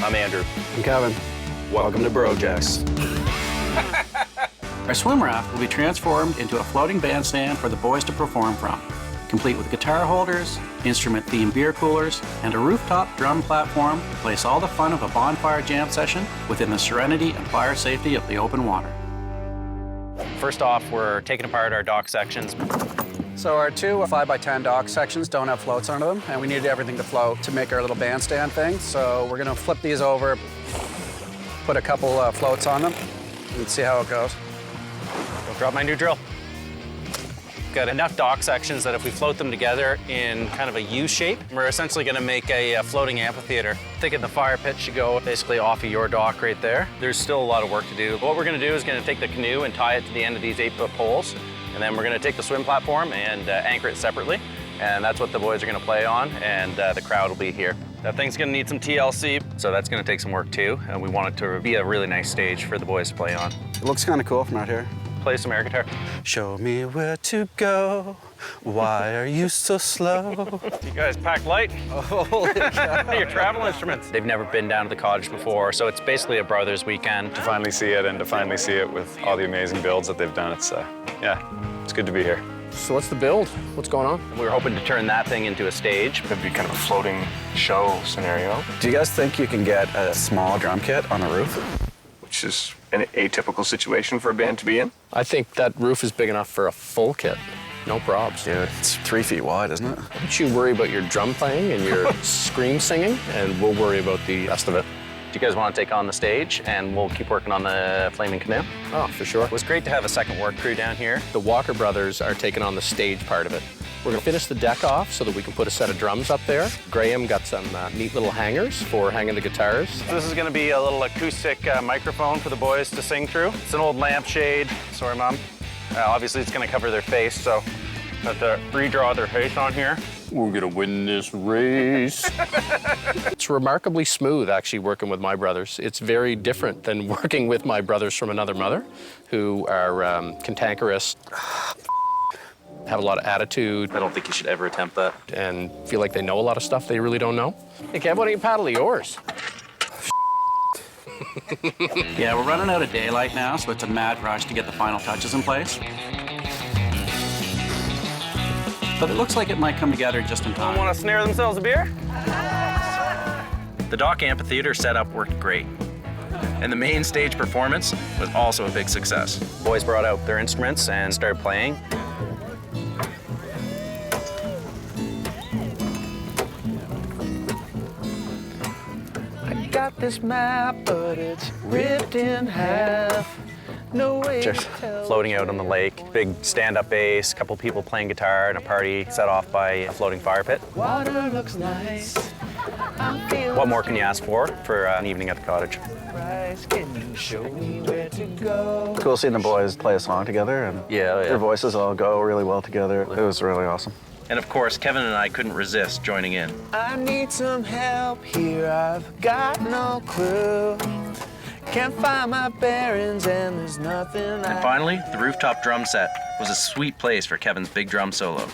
I'm Andrew. I'm Kevin. Welcome to Brojacks. Our swim raft will be transformed into a floating bandstand for the boys to perform from, complete with guitar holders, instrument-themed beer coolers, and a rooftop drum platform to place all the fun of a bonfire jam session within the serenity and fire safety of the open water. First off, we're taking apart our dock sections. So our 2 5x10 dock sections don't have floats under them, and we needed everything to float to make our little bandstand thing. So we're gonna flip these over, put a couple floats on them, and see how it goes. Don't drop my new drill. Got enough dock sections that if we float them together in kind of a U shape, we're essentially gonna make a floating amphitheater. Thinking the fire pit should go basically off of your dock right there. There's still a lot of work to do. What we're gonna do is gonna take the canoe and tie it to the end of these 8-foot poles, and then we're gonna take the swim platform and anchor it separately. And that's what the boys are gonna play on, and the crowd will be here. That thing's gonna need some TLC, so that's gonna take some work too. And we want it to be a really nice stage for the boys to play on. It looks kind of cool from out here. Play some air guitar. Show me where to go. Why are you so slow? You guys packed light? Oh, holy cow. Your travel instruments. They've never been down to the cottage before, so it's basically a brothers weekend. To finally see it and to finally see it with all the amazing builds that they've done, it's, yeah, it's good to be here. So what's the build? What's going on? We were hoping to turn that thing into a stage. It'd be kind of a floating show scenario. Do you guys think you can get a small drum kit on a roof? Which is an atypical situation for a band to be in. I think that roof is big enough for a full kit. No probs. Dude, it's 3 feet wide, isn't it? Why don't you worry about your drum playing and your scream singing, and we'll worry about the rest of it. Do you guys want to take on the stage, and we'll keep working on the flaming canoe? Oh, for sure. It was great to have a second work crew down here. The Walker brothers are taking on the stage part of it. We're gonna finish the deck off so that we can put a set of drums up there. Graham got some neat little hangers for hanging the guitars. This is gonna be a little acoustic microphone for the boys to sing through. It's an old lampshade. Sorry, Mom. Obviously, it's gonna cover their face, so I have to redraw their face on here. We're gonna win this race. It's remarkably smooth, actually, working with my brothers. It's very different than working with my brothers from another mother, who are cantankerous, have a lot of attitude. I don't think you should ever attempt that. And feel like they know a lot of stuff they really don't know. Hey, Kev, why don't you paddle yours? Yeah, we're running out of daylight now, so it's a mad rush to get the final touches in place. But it looks like it might come together just in time. Want to snare themselves a beer? The dock amphitheater setup worked great. And the main stage performance was also a big success. Boys brought out their instruments and started playing. Got this map, but it's ripped in half. No way to tell. Floating out on the lake, big stand-up bass, couple people playing guitar, and a party set off by a floating fire pit. Water looks nice. I'm feeling What more can you ask for an evening at the cottage? surprised. Can you show me where to go? Cool seeing the boys play a song together, and their voices all go really well together. It was really awesome. And of course, Kevin and I couldn't resist joining in. I need some help here. I've got no clue. Can't find my bearings, and there's nothing And finally, the rooftop drum set was a sweet place for Kevin's big drum solo.